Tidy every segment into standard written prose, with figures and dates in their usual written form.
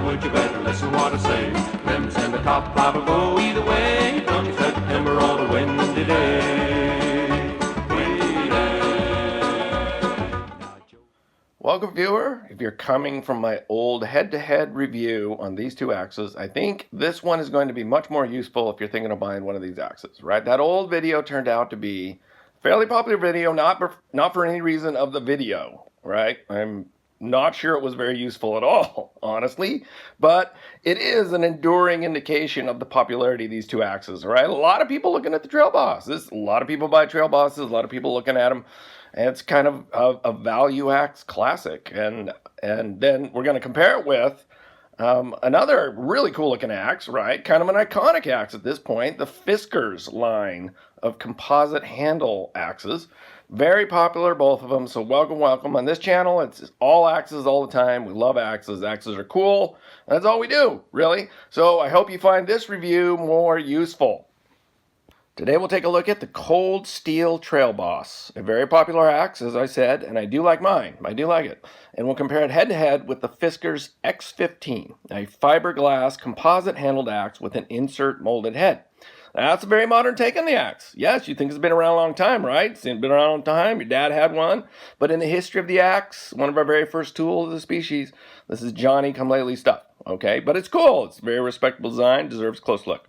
would you better listen what I say? Limbs and the top five will go either way. Don't you September all the windy day. Windy day. Welcome, viewer. If you're coming from my old head-to-head review on these two axes, I think this one is going to be much more useful if you're thinking of buying one of these axes, right? That old video turned out to be a fairly popular video, not for any reason of the video, right? I'm not sure it was very useful at all, honestly, but it is an enduring indication of the popularity of these two axes, right? A lot of people looking at the Trail Boss. A lot of people buy Trail Bosses, a lot of people looking at them, and it's kind of a value axe classic. And then we're going to compare it with another really cool looking axe, right? Kind of an iconic axe at this point, the Fiskars line of composite handle axes. Very popular, both of them, so welcome, welcome. On this channel, it's all axes all the time. We love axes. Axes are cool. That's all we do, really. So I hope you find this review more useful. Today we'll take a look at the Cold Steel Trail Boss, a very popular axe, as I said, and I do like mine. I do like it. And we'll compare it head-to-head with the Fiskars X15, a fiberglass composite handled axe with an insert molded head. That's a very modern take on the axe. Yes, you think it's been around a long time, right? It's been around a long time. Your dad had one. But in the history of the axe, one of our very first tools of the species, this is Johnny-come-lately stuff, okay? But it's cool. It's a very respectable design. Deserves a close look.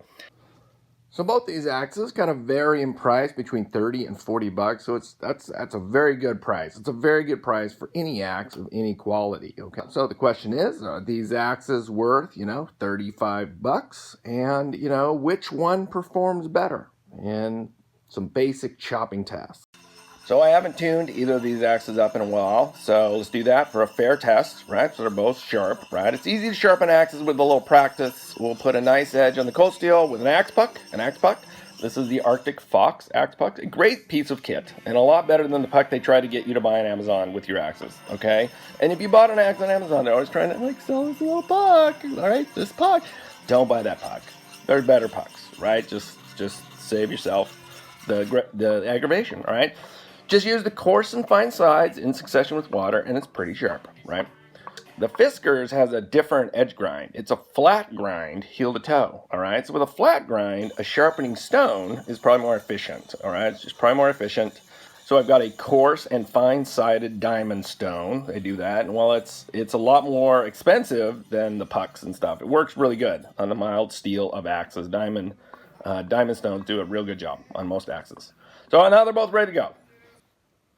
So both these axes kind of vary in price between 30 and 40 bucks. So that's a very good price. It's a very good price for any axe of any quality. Okay. So the question is, are these axes worth, 35 bucks? And, which one performs better in some basic chopping tasks? So I haven't tuned either of these axes up in a while, so let's do that for a fair test, right? So they're both sharp, right? It's easy to sharpen axes with a little practice. We'll put a nice edge on the cold steel with an axe puck. This is the Arctic Fox axe puck. A great piece of kit, and a lot better than the puck they try to get you to buy on Amazon with your axes, okay? And if you bought an axe on Amazon, they're always trying to, sell this little puck, all right? This puck. Don't buy that puck. There's better pucks, right? Just save yourself the aggravation, all right? Just use the coarse and fine sides in succession with water, and it's pretty sharp, right? The Fiskars has a different edge grind. It's a flat grind, heel to toe, all right? So with a flat grind, a sharpening stone is probably more efficient, all right? It's just probably more efficient. So I've got a coarse and fine-sided diamond stone. They do that, and while it's a lot more expensive than the pucks and stuff, it works really good on the mild steel of axes. Diamond stones do a real good job on most axes. So now they're both ready to go.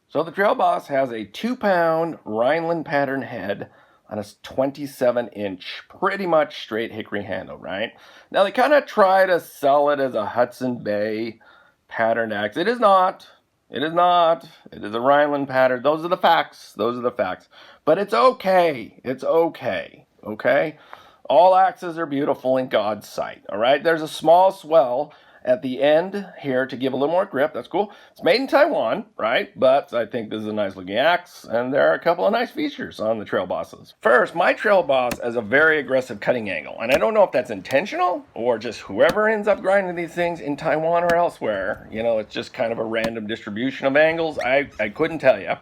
So the Trail Boss has a 2-pound Rhineland pattern head on a 27-inch, pretty much straight hickory handle, right? Now they kind of try to sell it as a Hudson Bay patterned axe. It is not. It is not. It is a Rhineland pattern. Those are the facts. Those are the facts. But it's okay. It's okay. Okay? All axes are beautiful in God's sight, all right? There's a small swell at the end here to give a little more grip. That's cool. It's made in Taiwan, right? But I think this is a nice looking axe, and there are a couple of nice features on the Trail Bosses. First, my Trail Boss has a very aggressive cutting angle, and I don't know if that's intentional or just whoever ends up grinding these things in Taiwan or elsewhere. It's just kind of a random distribution of angles. I couldn't tell you.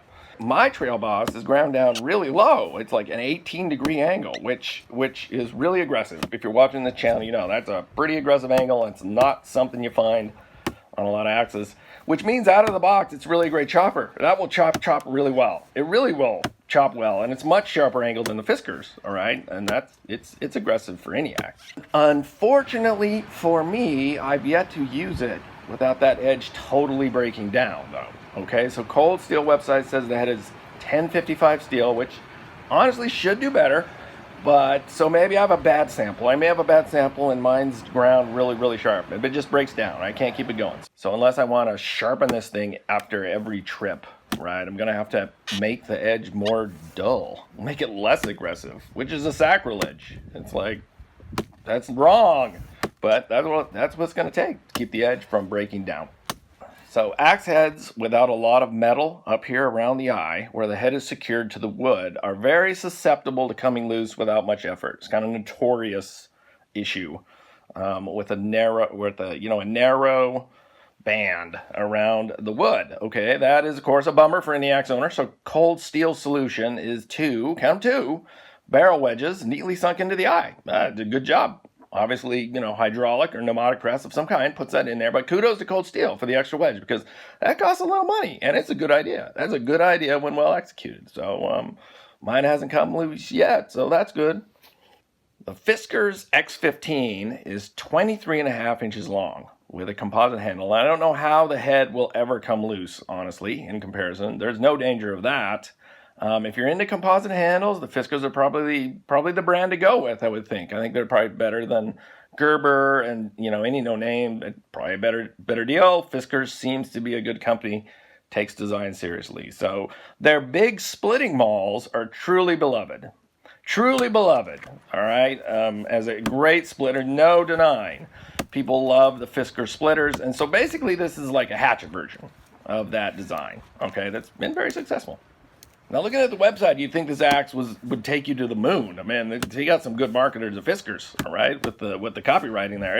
My Trail Boss is ground down really low. It's like an 18-degree angle, which is really aggressive. If you're watching this channel, that's a pretty aggressive angle. It's not something you find on a lot of axes, which means out of the box, it's really a great chopper. That will chop really well. It really will chop well, and it's much sharper angle than the Fiskars, all right? And it's aggressive for any axe. Unfortunately for me, I've yet to use it without that edge totally breaking down, though. Okay, so Cold Steel website says the head is 1055 steel, which honestly should do better, but so maybe I have a bad sample. I may have a bad sample and mine's ground really, really sharp. If it just breaks down, I can't keep it going. So unless I want to sharpen this thing after every trip, right, I'm going to have to make the edge more dull, make it less aggressive, which is a sacrilege. It's like, that's wrong, but that's what's going to take to keep the edge from breaking down. So axe heads without a lot of metal up here around the eye, where the head is secured to the wood, are very susceptible to coming loose without much effort. It's kind of a notorious issue with a narrow band around the wood. Okay, that is of course a bummer for any axe owner. So Cold Steel solution is to count 2 barrel wedges neatly sunk into the eye. Did a good job. Obviously, hydraulic or pneumatic press of some kind puts that in there. But kudos to Cold Steel for the extra wedge, because that costs a little money, and it's a good idea. That's a good idea when well executed. So mine hasn't come loose yet, so that's good. The Fiskars X15 is 23.5 inches long with a composite handle. I don't know how the head will ever come loose, honestly, in comparison. There's no danger of that. If you're into composite handles, the Fiskars are probably the brand to go with, I would think. I think they're probably better than Gerber and, any no-name. Probably a better deal. Fiskars seems to be a good company, takes design seriously. So their big splitting mauls are truly beloved. Truly beloved, all right? As a great splitter, no denying. People love the Fiskars splitters, and so basically this is like a hatchet version of that design, okay? That's been very successful. Now, looking at the website, you'd think this axe would take you to the moon. I mean, he got some good marketers of Fiskars, all right, with the copywriting there.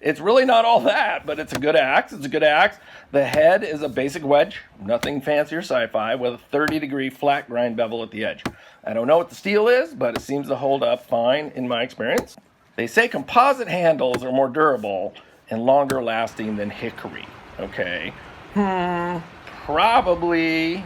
It's really not all that, but it's a good axe. It's a good axe. The head is a basic wedge, nothing fancy or sci-fi, with a 30-degree flat grind bevel at the edge. I don't know what the steel is, but it seems to hold up fine in my experience. They say composite handles are more durable and longer lasting than hickory. Okay, probably.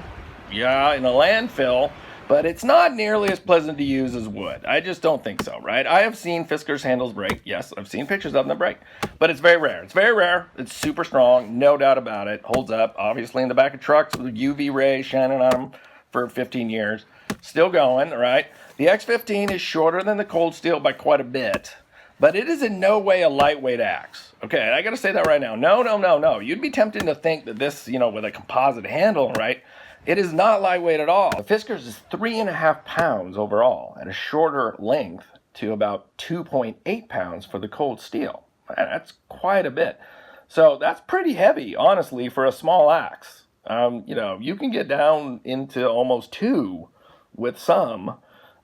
Yeah, in a landfill, but it's not nearly as pleasant to use as wood. I just don't think so, right? I have seen Fiskars handles break. Yes, I've seen pictures of them break, but it's very rare. It's very rare. It's super strong, no doubt about it. Holds up, obviously, in the back of trucks with UV rays shining on them for 15 years. Still going, right? The X15 is shorter than the Cold Steel by quite a bit, but it is in no way a lightweight axe. Okay, I got to say that right now. No. You'd be tempted to think that this, with a composite handle, right? It is not lightweight at all. The Fiskars is 3.5 pounds overall, at a shorter length to about 2.8 pounds for the Cold Steel. That's quite a bit. So that's pretty heavy, honestly, for a small axe. You can get down into almost 2 with some,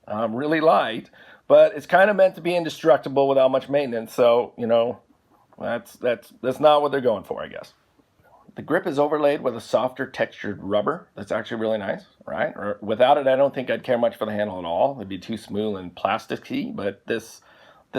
really light, but it's kind of meant to be indestructible without much maintenance. So, that's not what they're going for, I guess. The grip is overlaid with a softer textured rubber. That's actually really nice, right? Or without it, I don't think I'd care much for the handle at all. It'd be too smooth and plasticky, but this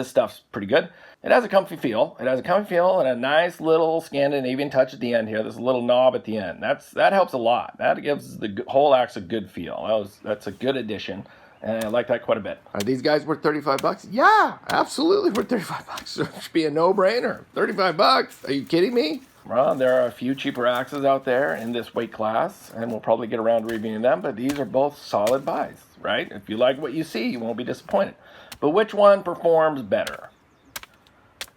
stuff's pretty good. It has a comfy feel. It has a comfy feel and a nice little Scandinavian touch at the end here. This little knob at the end. That helps a lot. That gives the whole axe a good feel. That's a good addition, and I like that quite a bit. Are these guys worth $35? Yeah, absolutely worth $35. It should be a no-brainer. $35? Are you kidding me? Well, there are a few cheaper axes out there in this weight class, and we'll probably get around to reviewing them, but these are both solid buys, right? If you like what you see, you won't be disappointed. But which one performs better?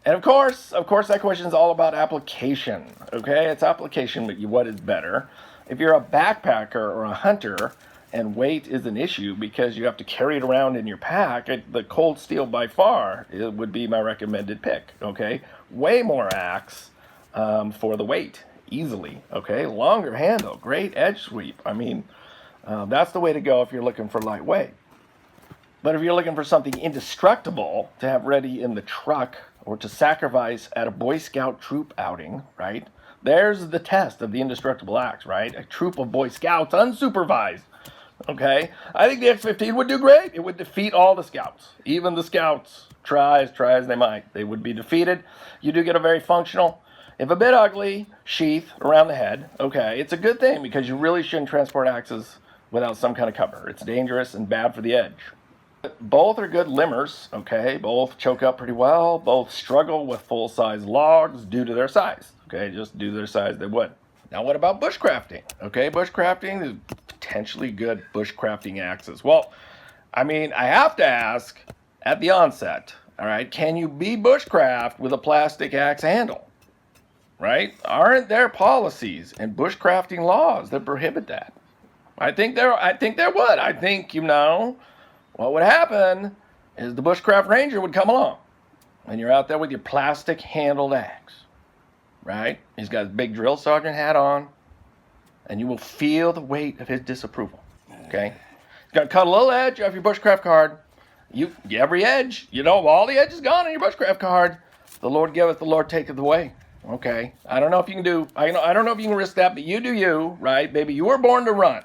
And of course, that question is all about application, okay? It's application, but what is better? If you're a backpacker or a hunter, and weight is an issue because you have to carry it around in your pack, the Cold Steel by far would be my recommended pick, okay? Way more axe. For the weight, easily, okay? Longer handle, great edge sweep. I mean, that's the way to go if you're looking for lightweight. But if you're looking for something indestructible to have ready in the truck or to sacrifice at a Boy Scout troop outing, right? There's the test of the indestructible axe, right? A troop of Boy Scouts unsupervised, okay? I think the X15 would do great. It would defeat all the Scouts. Even the Scouts, try as they might, they would be defeated. You do get a very functional, if a bit ugly, sheath around the head, okay, it's a good thing because you really shouldn't transport axes without some kind of cover. It's dangerous and bad for the edge. Both are good limbers, okay? Both choke up pretty well. Both struggle with full-size logs due to their size, okay? Just due to their size, they would. Now, what about bushcrafting? Okay, bushcrafting is potentially good bushcrafting axes. Well, I mean, I have to ask at the onset, all right, can you be bushcraft with a plastic axe handle? Right? Aren't there policies and bushcrafting laws that prohibit that? I think there would. I think, what would happen is the bushcraft ranger would come along and you're out there with your plastic handled axe, right? He's got his big drill sergeant hat on and you will feel the weight of his disapproval, okay? He's going to cut a little edge off your bushcraft card. Every edge, all the edge is gone on your bushcraft card. The Lord giveth, the Lord taketh away. Okay, I don't know if you can risk that, but you do you, right? Baby, you were born to run,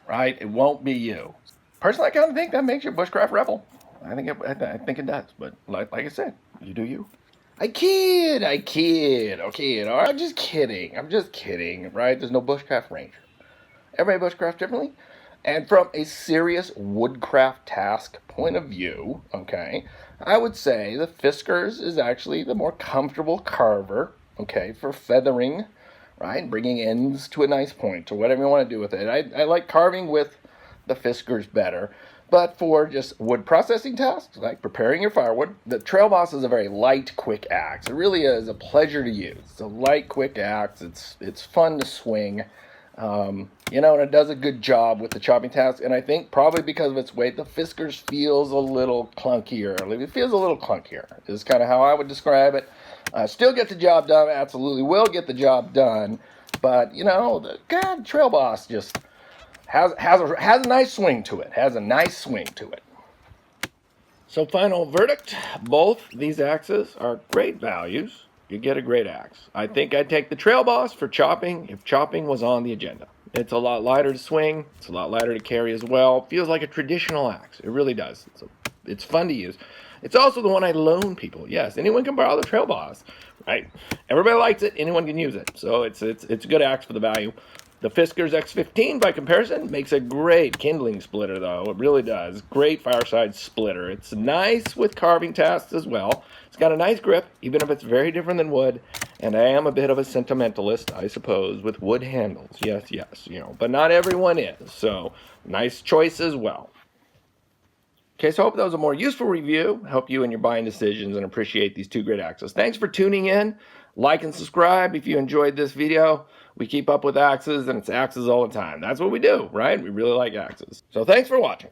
right? It won't be you. personally, I kind of think that makes you a bushcraft rebel. I think it does. But like I said, you do you. I kid. Okay, all right, I'm just kidding, right? There's no bushcraft ranger. Everybody bushcraft differently. And from a serious woodcraft task point of view, okay, I would say the Fiskars is actually the more comfortable carver, okay, for feathering, right, bringing ends to a nice point or whatever you want to do with it. I like carving with the Fiskars better. But for just wood processing tasks, like preparing your firewood, the Trail Boss is a very light, quick axe. It really is a pleasure to use. It's a light, quick axe. It's fun to swing. You know, and it does a good job with the chopping task. And I think probably because of its weight, the Fiskars feels a little clunkier. It feels a little clunkier is kind of how I would describe it. Still get the job done. Absolutely will get the job done. But, you know, the Trail Boss just has a nice swing to it. So final verdict, both these axes are great values. You get a great axe. I think I'd take the Trail Boss for chopping if chopping was on the agenda. It's a lot lighter to swing. It's a lot lighter to carry as well. Feels like a traditional axe. It really does. It's fun to use. It's also the one I loan people. Yes, anyone can borrow the Trail Boss, right? Everybody likes it. Anyone can use it. So it's a good axe for the value. The Fiskars X15, by comparison, makes a great kindling splitter, though. It really does. Great fireside splitter. It's nice with carving tasks as well. It's got a nice grip, even if it's very different than wood. And I am a bit of a sentimentalist, I suppose, with wood handles. Yes, you know, but not everyone is. So, nice choice as well. Okay, so I hope that was a more useful review. Help you in your buying decisions and appreciate these two great axes. Thanks for tuning in. Like and subscribe if you enjoyed this video. We keep up with axes, and it's axes all the time. That's what we do, right? We really like axes. So thanks for watching.